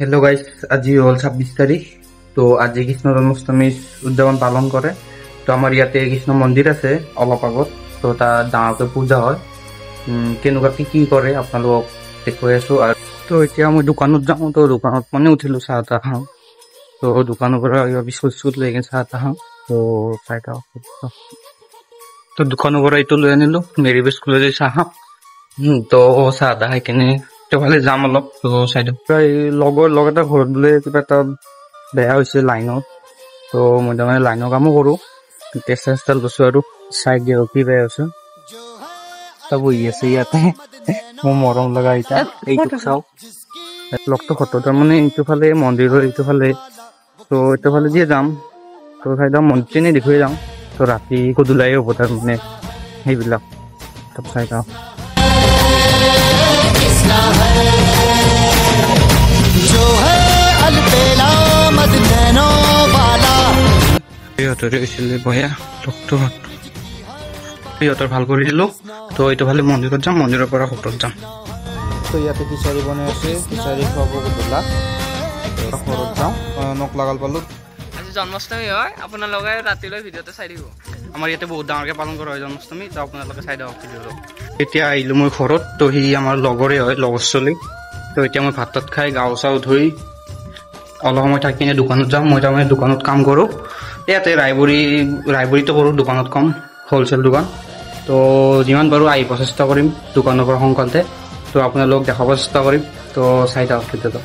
Hello guys, आज हल 26 तारिख। तो आज कृष्ण जन्माष्टमी उद्यापन पालन करे। तो आमार इयाते कृष्ण मंदिर आछे अलप आगत। तो तार डाঙरके पूजा हय। केनेकुवा की करे आपनालोকক देखुवाई आछो। तो एतिया मैं दुकानत जाऊँ। तो दुकानत माने उठिलो चाह ताह खाওঁ। तो दुकाনৰ পৰা बिस्कुट चिस्कुट লৈ কিনে চাহ তাহ খাওঁ। তো চাই থাকক। तो दुकाনৰ পৰা এইটো লৈ আনিলো মেৰি বিস্কুট লৈ চাহ খাওঁ। তো চাহ তাহ খাই কিনে ফালে যাম অলপ। তো চাইডত প্ৰায় লগৰ লগ এটা ঘৰত বোলে কিবা এটা বেয়া হৈছে লাইনত। তো মই তাৰমানে লাইনৰ কামো কৰোঁ। টেষ্ট চেষ্টাল লৈছোঁ আৰু চাই দিয়ক কি বেয়া হৈছে। তা বহি আছে ইয়াতে মোৰ মৰম লগা এতিয়া এইটোক চাওঁ। লগটো খটো তাৰমানে এইটো ফালে মন্দিৰৰ এইটো ফালে। তো এইটো ফালে দিয়ে যাম। তো চাইডত মন্দিৰখিনি দেখুৱাই যাওঁ। তো ৰাতি গধূলাই হ'ব তাৰমানে সেইবিলাক তাত চাই যাওঁ। সিহঁতৰ ভাল কৰি দিলো। তো এইটো ফালে মন্দিৰত যাম, মন্দিৰৰ পৰা সত্ৰত যাম। তো ইয়াতে খিচাৰি বনাই আছে, খিচাৰি খুৱাব গধূলা। ঘৰত যাওঁ, নখ লাগাল পালো। আজি জন্মাষ্টমী হয়, আপোনালোকে ৰাতিলৈ ভিডিঅ'টো চাই দিব। আমাৰ ইয়াতে বহুত ডাঙৰকে পালন কৰা হয় জন্মাষ্টমী। তো আপোনালোকে চাই দিয়ক ভিডিঅ'টো। এতিয়া আহিলো মই ঘৰত। তো সি আমাৰ লগৰে হয়, লগৰ চলি। তো এতিয়া মই ভাত তাত খাই গাও চাও ধুই অলপ সময় থাকি কিনে দোকানত যাম। মই তাৰমানে দোকানত কাম কৰোঁ। ইয়াতে ৰায়বৰীতো কৰোঁ, দোকানত কম হ'লচেল দোকান। তো যিমান পাৰোঁ আহিব চেষ্টা কৰিম দোকানৰ পৰা সোনকালতে। তো আপোনালোকক দেখাব চেষ্টা কৰিম। তো চাই থাকক ভিডিঅ'টো।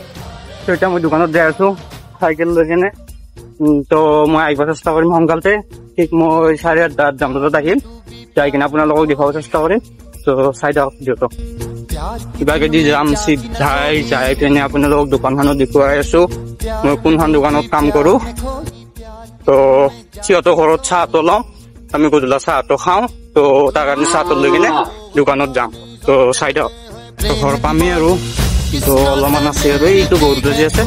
তো এতিয়া মই দোকানত যাই আছোঁ চাইকেল লৈ কিনে। তো মই আহিব চেষ্টা কৰিম সোনকালতে। ঠিক মই 8:30 যাম বজাত আহিম। যাই কিনে আপোনালোকক দেখাব চেষ্টা কৰিম। তো চাই থাকক ভিডিঅ'টো। কিবাকে দি যাম চিধাই যাই কিনে আপোনালোকক দোকানখনত দেখুৱাই আছোঁ মই কোনখন দোকানত কাম কৰোঁ। তো সিহঁতৰ ঘৰত চাহটো লওঁ, আমি গধূলা চাহটো খাওঁ। তো তাৰ কাৰণে চাহটো লৈ কিনে দোকানত যাম। তো চাই থাকক। তো ঘৰ পামেই আৰু। তো অলপমান আছে আৰু এইটো গৰুটো যে আছে।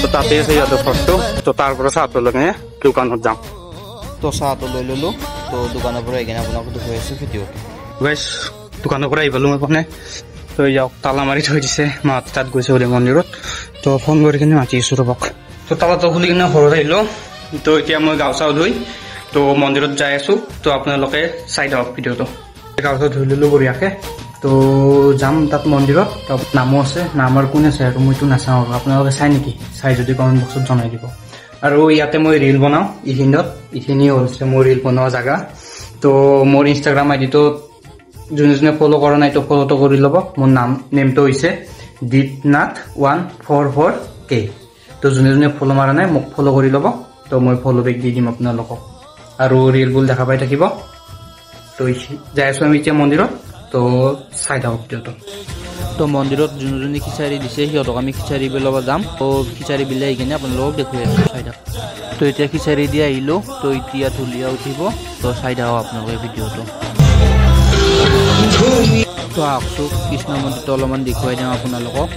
তো তাতে আছে সিহঁতৰ ঘৰটো। তো তাৰ পৰা চাহটো লৈ কিনে দোকানত যাম। তো চাহটো লৈ ল'লো। তো দোকানৰ পৰা আহি কিনে আপোনালোকক দেখুৱাই আছোঁ ভিডিঅ'টো। গাইছ দোকানৰ পৰা আহি পালোঁ মই মানে। তো যাওক তালা মাৰি থৈ দিছে। মাহঁতে তাত গৈছে বোলে মন্দিৰত। তো ফোন কৰি কিনে মাতি আছোঁ ৰ'বক। তো তালাটো খুলি কিনে ঘৰত আহিলোঁ। তো এতিয়া মই গাও চাও ধুই তো মন্দিৰত যাই আছোঁ। তো আপোনালোকে চাই থাকক ভিডিঅ'টো। গাও চাও ধুই ল'লোঁ বঢ়িয়াকৈ। তো যাম তাত মন্দিৰত। তাত নামো আছে, নাম আৰু কোন আছে আৰু মইতো নাচাওঁ আৰু আপোনালোকে চাই নেকি? চাই যদি কমেণ্ট বক্সত জনাই দিব। আৰু ইয়াতে মই ৰিল বনাওঁ এইখিনি হৈছে মোৰ ৰিল বনোৱা জেগা। তো মোৰ ইনষ্টাগ্ৰাম আইডিটো যোনে যোনে ফ'ল' কৰা নাই তো ফ'ল'টো কৰি ল'ব। মোৰ নেমটো হৈছে deepnath144k। তো যোনে যোনে ফ'ল' মাৰা নাই মোক ফ'ল' কৰি ল'ব। তো মই ফ'ল' বেক দি দিম আপোনালোকক আৰু ৰিলবোৰ দেখা পাই থাকিব। তো যাই আছোঁ আমি এতিয়া মন্দিৰত। তো চাই থাকক ভিডিঅ'টো। তো মন্দিৰত যোনে খিচাৰি দিছে সিহঁতক আমি খিচাৰি ল'ব যাম। তো খিচাৰি বিলাই আহি কিনে আপোনালোকক দেখুৱাই আছোঁ, চাই থাকক। তো এতিয়া খিচাৰি দি আহিলোঁ। তো এতিয়া ঢুলীয়া উঠিব। তো চাই থাকক আপোনালোকে ভিডিঅ'টো। তো আহকচোন কৃষ্ণ মন্দিৰটো অলপমান দেখুৱাই দিওঁ আপোনালোকক।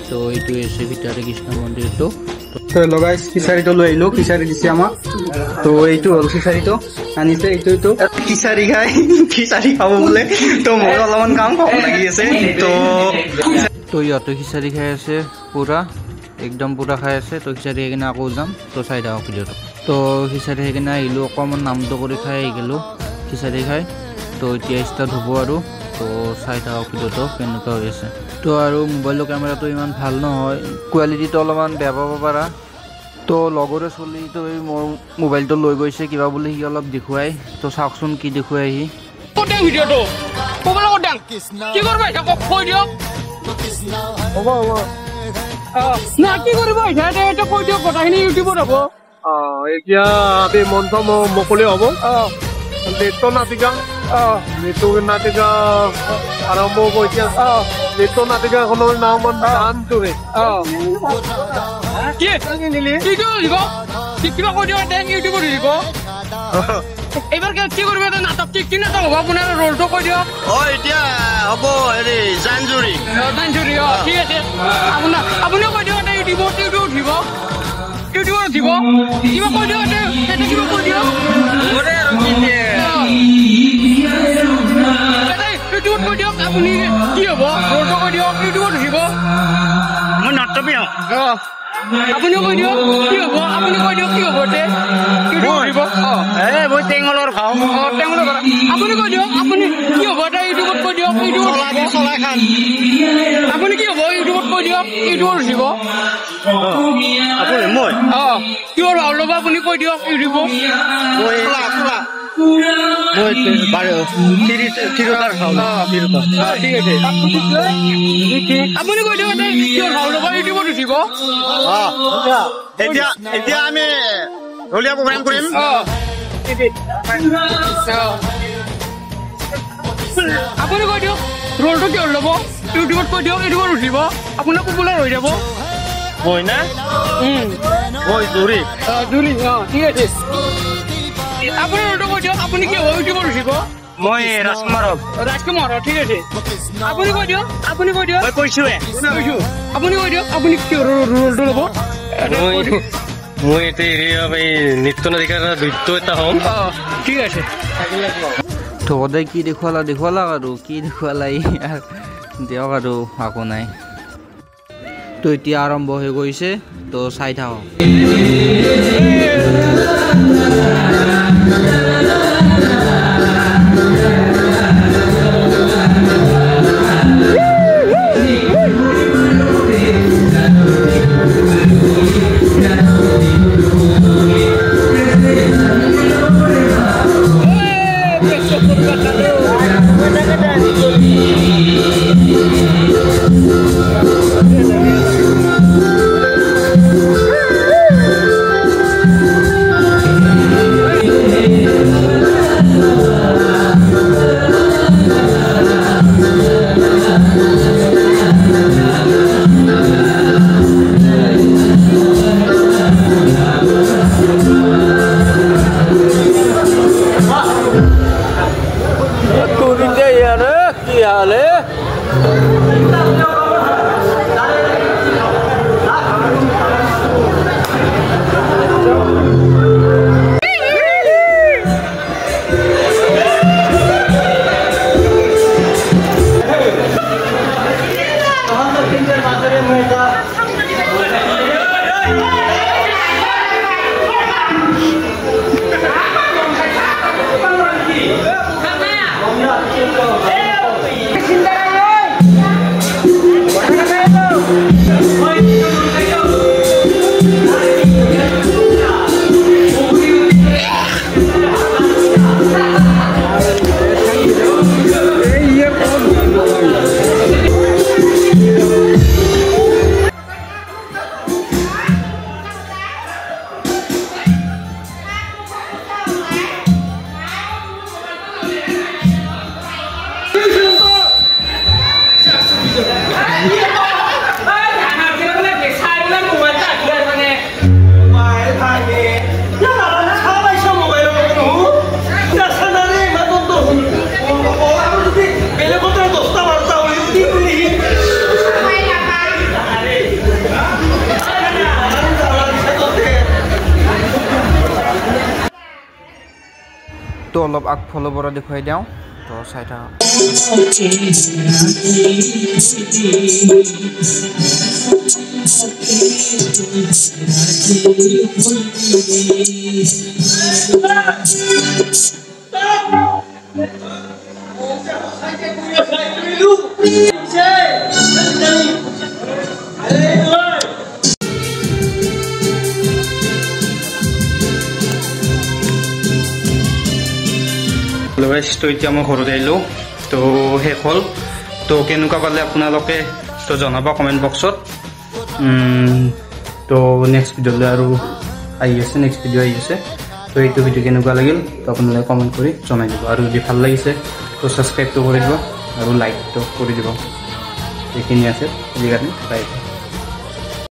তো এইটোৱে আছে ভিতৰতে কৃষ্ণ মন্দিৰটো। তো লগাই খিচাৰিটো লৈ আহিলোঁ। খিচাৰি দিছে আমাক। তো এইটো হ'ল খিচাৰিটো আনিছে। এইটো খিচাৰি খাব বোলে। তো মোৰ অলপমান কাম লাগি আছে। তো ইহঁতে খিচাৰি খাই আছে পুৰা, একদম পুৰা খাই আছে। তো খিচাৰি খাই কিনে আকৌ যাম। তো চাই থাকক ভিডিঅ'টো। তো খিচাৰি খাই কিনে আহিলোঁ, অকণমান নামটো কৰি খাই আহি গ'লোঁ খিচাৰি খাই। তো এতিয়া ষ্টাৰ্ট হ'ব আৰু। তো চাই থাকক ভিডিঅ'টো কেনেকুৱা হৈ আছে। তো আৰু মোবাইলৰ কেমেৰাটো ইমান ভাল নহয়, কোৱালিটিটো অলপমান বেয়া পাব পাৰা। তো লগৰে চলি তো এই মোৰ মোবাইলটো লৈ গৈছে কিবা বুলি সি অলপ দেখুৱাই। তো চাওকচোন কি দেখুৱাই সি। ভিডিঅ'টো কি কৰবা কৈ দিয়ক। হ'ব না কি কৰিব এতিয়া কৈ দিয়ক, কথাখিনি ইউটিউবত হ'ব। এতিয়া আমি মঞ্চ মুকলি হ'ব। নৃত্য নাটিকা আৰম্ভ হ'ব এতিয়া। নৃত্য নাটিকাখনৰ নাম গানটোৰে কিবা কৈ দিয়ক ইউটিউবত দিব। এইবাৰ কি কৰিব নাটক কি নাটক হ'ব আপোনাৰ ৰোলটো কৈ দিয়ক। এতিয়া হ'ব হেৰি জানজুৰি ঠিক আছে। আপুনিও কৈ দিয়ক ইউটিউবত উঠিব। ইউটিউবত উঠিব কিবা কৈ দিয়ক। কিবা কৈ দিয়ক। ইউটিউবত কৈ দিয়ক আপুনি কি হ'ব ৰ'লটো কৈ দিয়ক ইউটিউবত উঠিব মই নাট্যপ্ৰিয় আপুনিও কৈ দিয়ক কি হ'ব আপুনি কৈ দিয়ক কি হ'ব তে ইউটিউবত উঠিব মই টেঙলৰ খাওঁ টেঙলৰ কথা আপুনি কৈ দিয়ক আপুনি কি হ'ব তে ইউটিউবত কৈ দিয়ক ইউটিউবত চলাই খান আপুনি কি হ'ব ইউটিউবত কৈ দিয়ক ইউটিউবত উঠিব আপুনি মই কিয় ভাল ল'ব আপুনি কৈ দিয়ক ইউটিউবত মই তিৰোতাৰ খাওঁ ঠিক আছে আপুনি কৈ দিয়ক কিয় ভাল ল'ব ইউটিউবত উঠিব এতিয়া আমি ঢুলীয়া প্ৰগ্ৰাম কৰিম আপুনি কৈ দিয়ক ৰোলটো কিয় ল'ব ইউটিউবত কৈ দিয়ক ইউটিউবত উঠিব আপোনাৰ পপুলাৰ হৈ যাব মই না মই জুৰি ঠিক আছে আপুনি ৰোলটো কৈ দিয়ক আপুনি কি হ'ব ইউটিউবত উঠিব মই ৰাজকুমাৰ ঠিক আছে আপুনি কৈ দিয়ক আপুনি কৈ দিয়ক মই কৈছোৱে আপুনি কৈ দিয়ক আপুনি কিয় ৰোলটো ল'ব মই এতিয়া এই নৃত্য নাটিকাৰ দৈত্য এটা হ'ম ঠিক আছে তো সদায় কি দেখুৱালা আৰু কি দেখুৱালা দিয়ক আৰু একো নাই তো এতিয়া আৰম্ভ হৈ গৈছে তো চাই থাকক তো অলপ আগফালৰ পৰা দেখুৱাই দিওঁ তো চাই থাকক তো এতিয়া মই ঘৰত আহিলোঁ তো শেষ হ'ল তো কেনেকুৱা পালে আপোনালোকে তো জনাব কমেণ্ট বক্সত তো নেক্সট ভিডিঅ'লৈ আৰু নেক্সট ভিডিঅ' আহি আছে তো এইটো ভিডিঅ' কেনেকুৱা লাগিল তো আপোনালোকে কমেণ্ট কৰি জনাই দিব আৰু যদি ভাল লাগিছে তো ছাবস্ক্ৰাইবটো কৰি দিব আৰু লাইকটো কৰি দিব এইখিনি আছে আজিৰ কাৰণে বাই